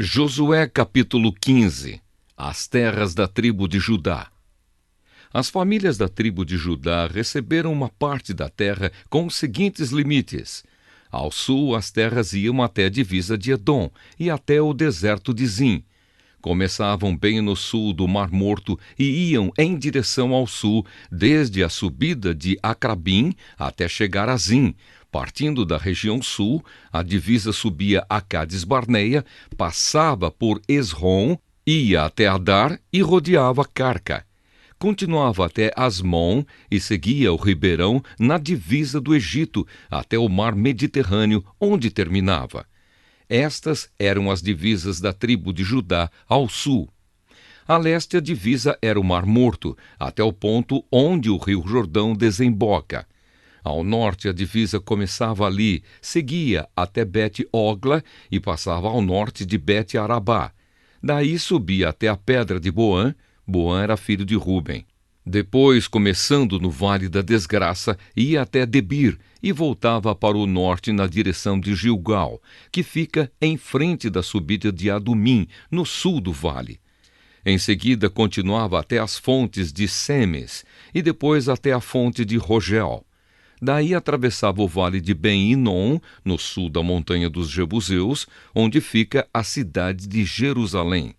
Josué capítulo 15. As terras da tribo de Judá. As famílias da tribo de Judá receberam uma parte da terra com os seguintes limites. Ao sul, as terras iam até a divisa de Edom e até o deserto de Zim. Começavam bem no sul do Mar Morto e iam em direção ao sul, desde a subida de Acrabim até chegar a Zim. Partindo da região sul, a divisa subia a Cades-Barneia, passava por Esrom, ia até Adar e rodeava Carca. Continuava até Asmon e seguia o ribeirão na divisa do Egito, até o mar Mediterrâneo, onde terminava. Estas eram as divisas da tribo de Judá ao sul. A leste, a divisa era o Mar Morto, até o ponto onde o rio Jordão desemboca. Ao norte, a divisa começava ali, seguia até Bet-Ogla e passava ao norte de Bet-Arabá. Daí subia até a pedra de Boã. Boã era filho de Ruben. Depois, começando no Vale da Desgraça, ia até Debir e voltava para o norte na direção de Gilgal, que fica em frente da subida de Adumim, no sul do vale. Em seguida, continuava até as fontes de Semes e depois até a fonte de Rogel. Daí atravessava o vale de Ben-Hinom, no sul da montanha dos Jebuseus, onde fica a cidade de Jerusalém.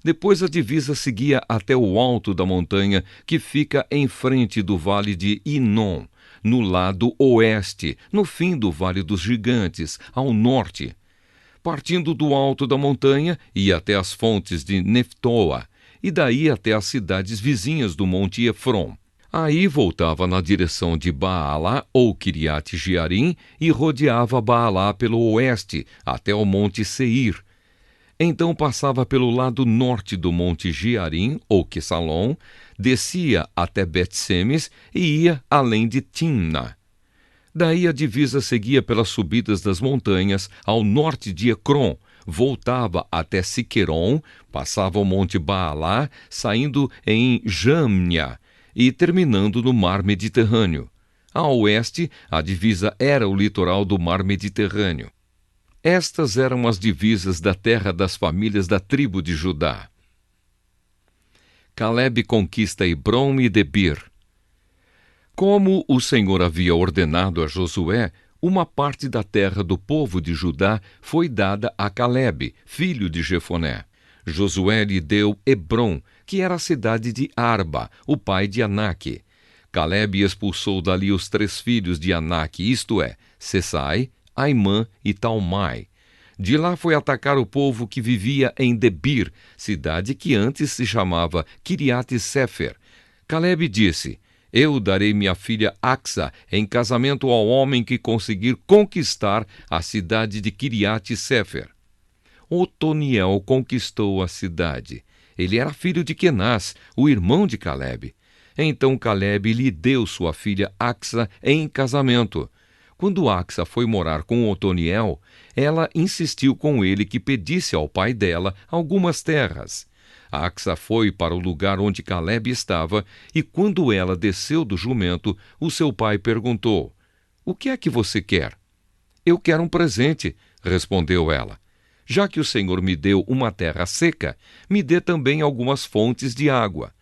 Depois a divisa seguia até o alto da montanha, que fica em frente do vale de Inom, no lado oeste, no fim do Vale dos Gigantes, ao norte. Partindo do alto da montanha, ia até as fontes de Neftoa, e daí até as cidades vizinhas do Monte Efron. Aí voltava na direção de Baalá ou Quiriate-Jearim e rodeava Baalá pelo oeste até o Monte Seir. Então passava pelo lado norte do Monte Jearim ou Quesalom, descia até Bet-Semes e ia além de Timna. Daí a divisa seguia pelas subidas das montanhas ao norte de Ecrom, voltava até Siqueron, passava o Monte Baalá, saindo em Jamnia, e terminando no Mar Mediterrâneo. A oeste, a divisa era o litoral do Mar Mediterrâneo. Estas eram as divisas da terra das famílias da tribo de Judá. Calebe conquista Hebrom e Debir. Como o Senhor havia ordenado a Josué, uma parte da terra do povo de Judá foi dada a Calebe, filho de Jefoné. Josué lhe deu Hebrom, que era a cidade de Arba, o pai de Anaque. Calebe expulsou dali os 3 filhos de Anaque, isto é, Sesai, Aimã e Talmai. De lá foi atacar o povo que vivia em Debir, cidade que antes se chamava Quiriate-Sefer. Calebe disse: Eu darei minha filha Axa em casamento ao homem que conseguir conquistar a cidade de Quiriate-Sefer. Otoniel conquistou a cidade. Ele era filho de Quenaz, o irmão de Calebe. Então Calebe lhe deu sua filha Axa em casamento. Quando Axa foi morar com Otoniel, ela insistiu com ele que pedisse ao pai dela algumas terras. Axa foi para o lugar onde Calebe estava, e quando ela desceu do jumento, o seu pai perguntou: O que é que você quer? Eu quero um presente, respondeu ela. Já que o Senhor me deu uma terra seca, me dê também algumas fontes de água.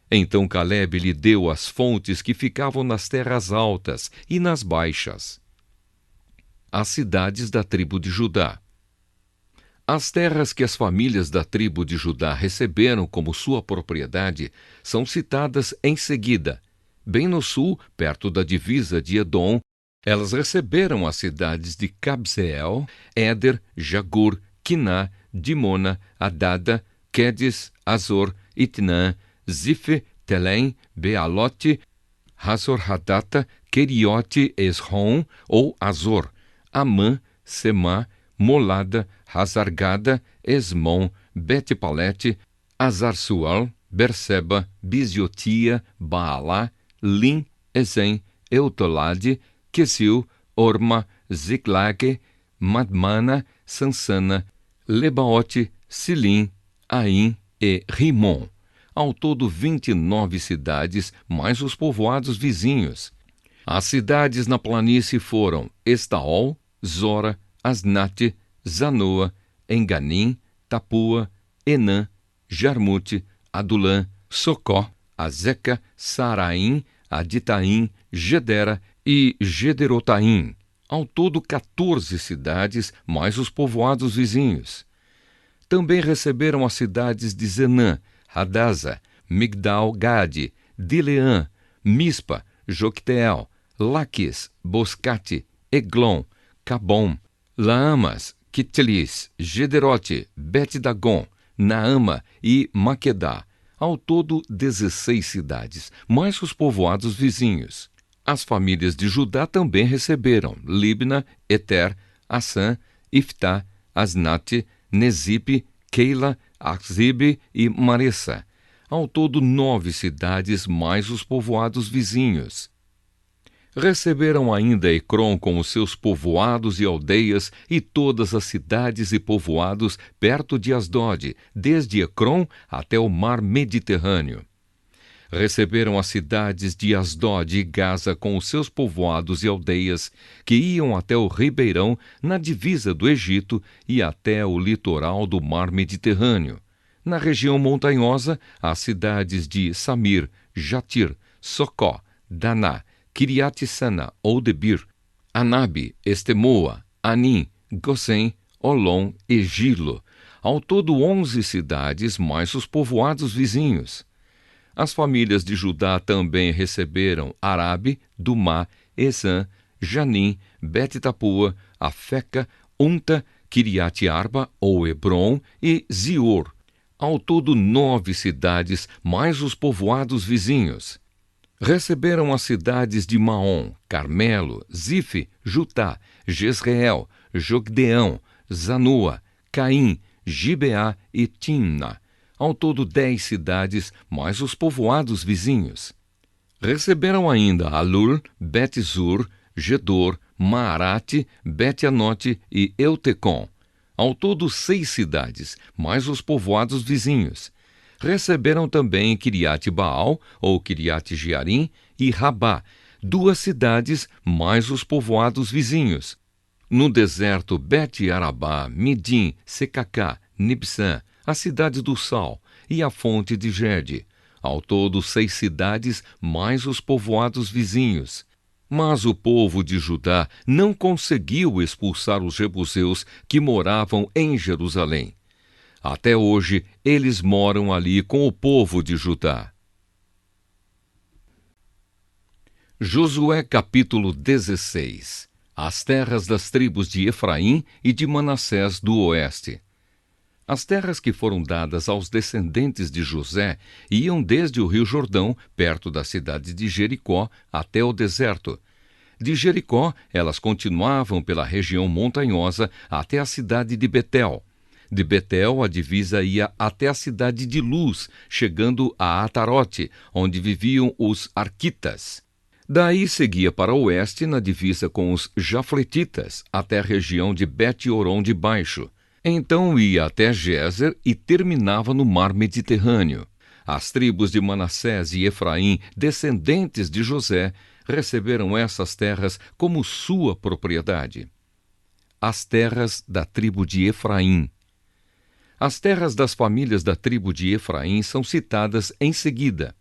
Então Calebe lhe deu as fontes que ficavam nas terras altas e nas baixas. As cidades da tribo de Judá. As terras que as famílias da tribo de Judá receberam como sua propriedade são citadas em seguida. Bem no sul, perto da divisa de Edom, elas receberam as cidades de Cabzeel, Éder, Jagur, Quiná, Dimona, Adada, Quedes, Azor, Itnã, Zife, Telém, Bealote, Hazor-Hadata, Queriote, Esrom ou Azor, Amã, Semá, Molada, Hazargada, Esmon, Bet-Palete, Azar-Sual, Berseba, Bisiotia, Baalá, Lim, Ezem, Eutolade, Quesil, Orma, Ziclague, Madmana, Sansana, Lebaote, Silim, Aim e Rimon. Ao todo 29 cidades, mais os povoados vizinhos. As cidades na planície foram Estaol, Zora, Asnate, Zanoa, Enganim, Tapua, Enã, Jarmute, Adulã, Socó, Azeca, Saraim, Aditaim, Gedera e Gederotaim. Ao todo 14 cidades, mais os povoados vizinhos. Também receberam as cidades de Zenã, Hadasa, Migdal-Gade, Dileã, Mispa, Jocteel, Laquis, Boscate, Eglon, Cabom, Laamas, Quitlis, Gederote, Bet-Dagon, Naama e Maquedá. Ao todo 16 cidades, mais os povoados vizinhos. As famílias de Judá também receberam Libna, Eter, Assã, Iftá, Asnate, Nezipe, Keila, Axibe e Maressa. Ao todo 9 cidades, mais os povoados vizinhos. Receberam ainda Ecrom com os seus povoados e aldeias e todas as cidades e povoados perto de Asdod, desde Ecrom até o mar Mediterrâneo. Receberam as cidades de Asdod e Gaza com os seus povoados e aldeias, que iam até o ribeirão na divisa do Egito e até o litoral do mar Mediterrâneo. Na região montanhosa, as cidades de Samir, Jatir, Socó, Daná, Kiriat-Sana ou Debir, Anabe, Estemoa, Anim, Gosém, Olom e Gilo. Ao todo 11 cidades, mais os povoados vizinhos. As famílias de Judá também receberam Arabe, Dumá, Esã, Janim, Bet-Tapua, Afeca, Unta, Kiriat-Arba ou Hebron e Zior. Ao todo 9 cidades, mais os povoados vizinhos. Receberam as cidades de Maom, Carmelo, Zife, Jutá, Jezreel, Jogdeão, Zanua, Caim, Gibeá e Timna. Ao todo 10 cidades, mais os povoados vizinhos. Receberam ainda Alur, Bet-Zur, Gedor, Maarate, Bet-Anote e Eutecom. Ao todo 6 cidades, mais os povoados vizinhos. Receberam também Kiriat-Baal, ou Kiriat-Jearim, e Rabá, 2 cidades, mais os povoados vizinhos. No deserto, Bet-Arabá, Midim, Secacá, Nibsã, a cidade do Sal e a fonte de Gede. Ao todo 6 cidades, mais os povoados vizinhos. Mas o povo de Judá não conseguiu expulsar os jebuseus que moravam em Jerusalém. Até hoje, eles moram ali com o povo de Judá. Josué capítulo 16. As terras das tribos de Efraim e de Manassés do oeste. As terras que foram dadas aos descendentes de José iam desde o rio Jordão, perto da cidade de Jericó, até o deserto. De Jericó, elas continuavam pela região montanhosa até a cidade de Betel. De Betel, a divisa ia até a cidade de Luz, chegando a Atarote, onde viviam os arquitas. Daí seguia para o oeste, na divisa com os jafletitas, até a região de Bet-Oron de Baixo. Então ia até Gézer e terminava no mar Mediterrâneo. As tribos de Manassés e Efraim, descendentes de José, receberam essas terras como sua propriedade. As terras da tribo de Efraim. As terras das famílias da tribo de Efraim são citadas em seguida.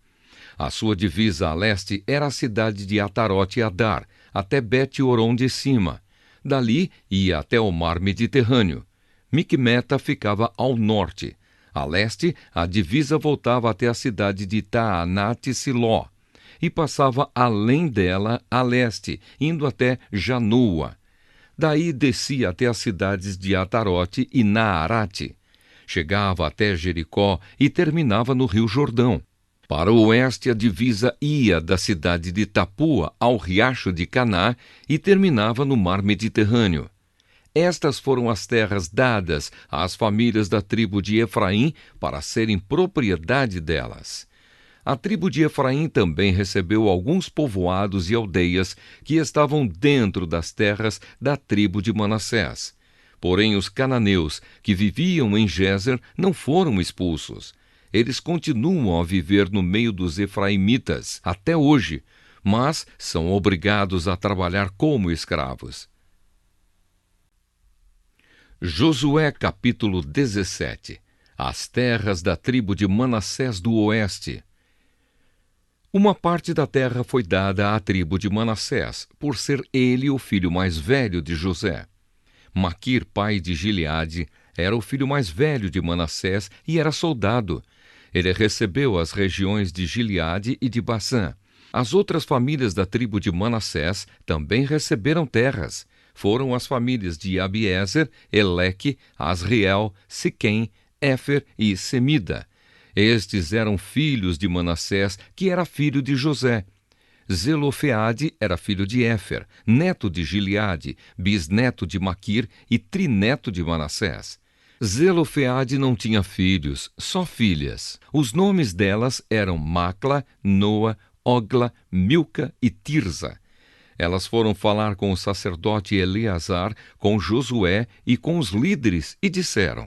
A sua divisa a leste era a cidade de Atarote Adar, até Bet-Oron de cima. Dali ia até o mar Mediterrâneo. Micmeta ficava ao norte. A leste, a divisa voltava até a cidade de Taanate-Siló e passava além dela a leste, indo até Janoa. Daí descia até as cidades de Atarote e Naarate. Chegava até Jericó e terminava no rio Jordão. Para o oeste, a divisa ia da cidade de Tapua ao riacho de Caná e terminava no mar Mediterrâneo. Estas foram as terras dadas às famílias da tribo de Efraim para serem propriedade delas. A tribo de Efraim também recebeu alguns povoados e aldeias que estavam dentro das terras da tribo de Manassés. Porém, os cananeus que viviam em Gézer não foram expulsos. Eles continuam a viver no meio dos efraimitas até hoje, mas são obrigados a trabalhar como escravos. Josué capítulo 17. As terras da tribo de Manassés do oeste. Uma parte da terra foi dada à tribo de Manassés, por ser ele o filho mais velho de José. Maquir, pai de Gileade, era o filho mais velho de Manassés e era soldado. Ele recebeu as regiões de Gileade e de Basã. As outras famílias da tribo de Manassés também receberam terras. Foram as famílias de Abiezer, Eleque, Asriel, Siquém, Éfer e Semida. Estes eram filhos de Manassés, que era filho de José. Zelofeade era filho de Éfer, neto de Gileade, bisneto de Maquir e trineto de Manassés. Zelofeade não tinha filhos, só filhas. Os nomes delas eram Macla, Noa, Ogla, Milca e Tirza. Elas foram falar com o sacerdote Eleazar, com Josué e com os líderes e disseram: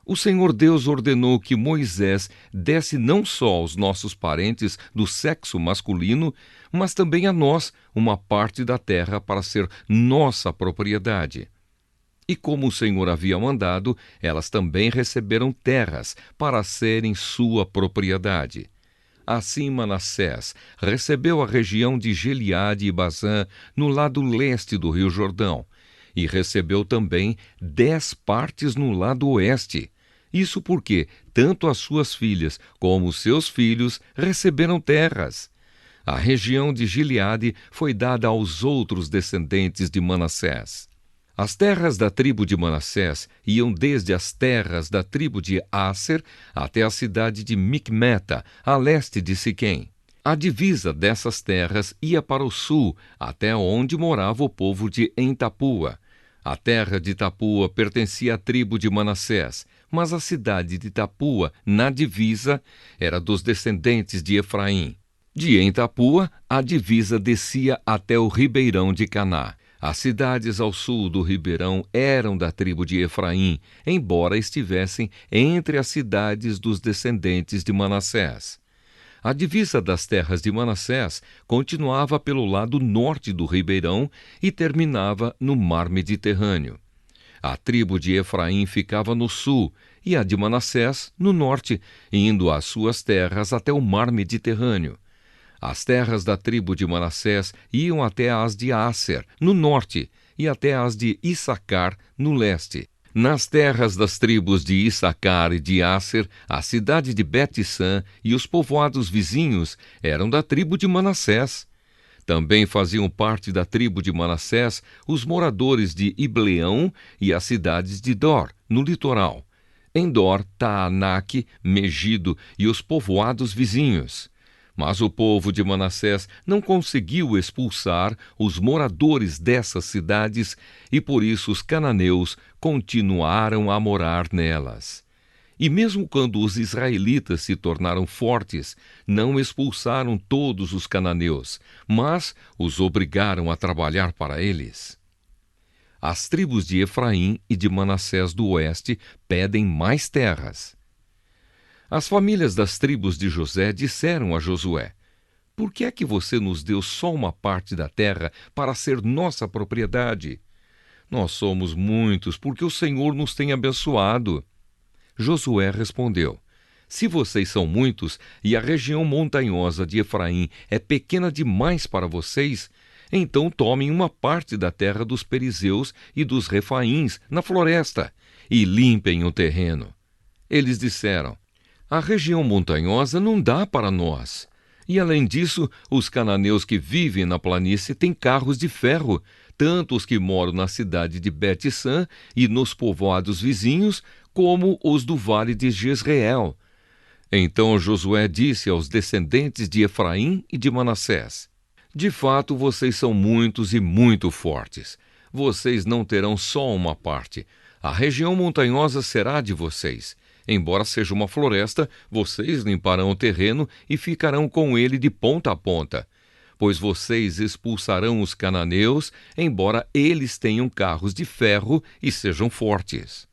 O Senhor Deus ordenou que Moisés desse não só aos nossos parentes do sexo masculino, mas também a nós uma parte da terra para ser nossa propriedade. E como o Senhor havia mandado, elas também receberam terras para serem sua propriedade. Assim Manassés recebeu a região de Gileade e Basã no lado leste do rio Jordão, e recebeu também 10 partes no lado oeste. Isso porque tanto as suas filhas como os seus filhos receberam terras. A região de Gileade foi dada aos outros descendentes de Manassés. As terras da tribo de Manassés iam desde as terras da tribo de Aser até a cidade de Micmeta, a leste de Siquém. A divisa dessas terras ia para o sul, até onde morava o povo de Entapua. A terra de Tapua pertencia à tribo de Manassés, mas a cidade de Tapua, na divisa, era dos descendentes de Efraim. De Entapua, a divisa descia até o ribeirão de Caná. As cidades ao sul do ribeirão eram da tribo de Efraim, embora estivessem entre as cidades dos descendentes de Manassés. A divisa das terras de Manassés continuava pelo lado norte do ribeirão e terminava no mar Mediterrâneo. A tribo de Efraim ficava no sul e a de Manassés no norte, indo às suas terras até o mar Mediterrâneo. As terras da tribo de Manassés iam até as de Aser, no norte, e até as de Issacar, no leste. Nas terras das tribos de Issacar e de Aser, a cidade de Bet-San e os povoados vizinhos eram da tribo de Manassés. Também faziam parte da tribo de Manassés os moradores de Ibleão e as cidades de Dor, no litoral. Em Dor, Taanaque, Megido e os povoados vizinhos. Mas o povo de Manassés não conseguiu expulsar os moradores dessas cidades e por isso os cananeus continuaram a morar nelas. E mesmo quando os israelitas se tornaram fortes, não expulsaram todos os cananeus, mas os obrigaram a trabalhar para eles. As tribos de Efraim e de Manassés do oeste pedem mais terras. As famílias das tribos de José disseram a Josué: Por que é que você nos deu só uma parte da terra para ser nossa propriedade? Nós somos muitos porque o Senhor nos tem abençoado. Josué respondeu: Se vocês são muitos e a região montanhosa de Efraim é pequena demais para vocês, então tomem uma parte da terra dos perizeus e dos refaíns na floresta e limpem o terreno. Eles disseram: A região montanhosa não dá para nós. E, além disso, os cananeus que vivem na planície têm carros de ferro, tanto os que moram na cidade de Bet-San e nos povoados vizinhos, como os do vale de Jezreel. Então Josué disse aos descendentes de Efraim e de Manassés: De fato, vocês são muitos e muito fortes. Vocês não terão só uma parte. A região montanhosa será de vocês. Embora seja uma floresta, vocês limparão o terreno e ficarão com ele de ponta a ponta. Pois vocês expulsarão os cananeus, embora eles tenham carros de ferro e sejam fortes.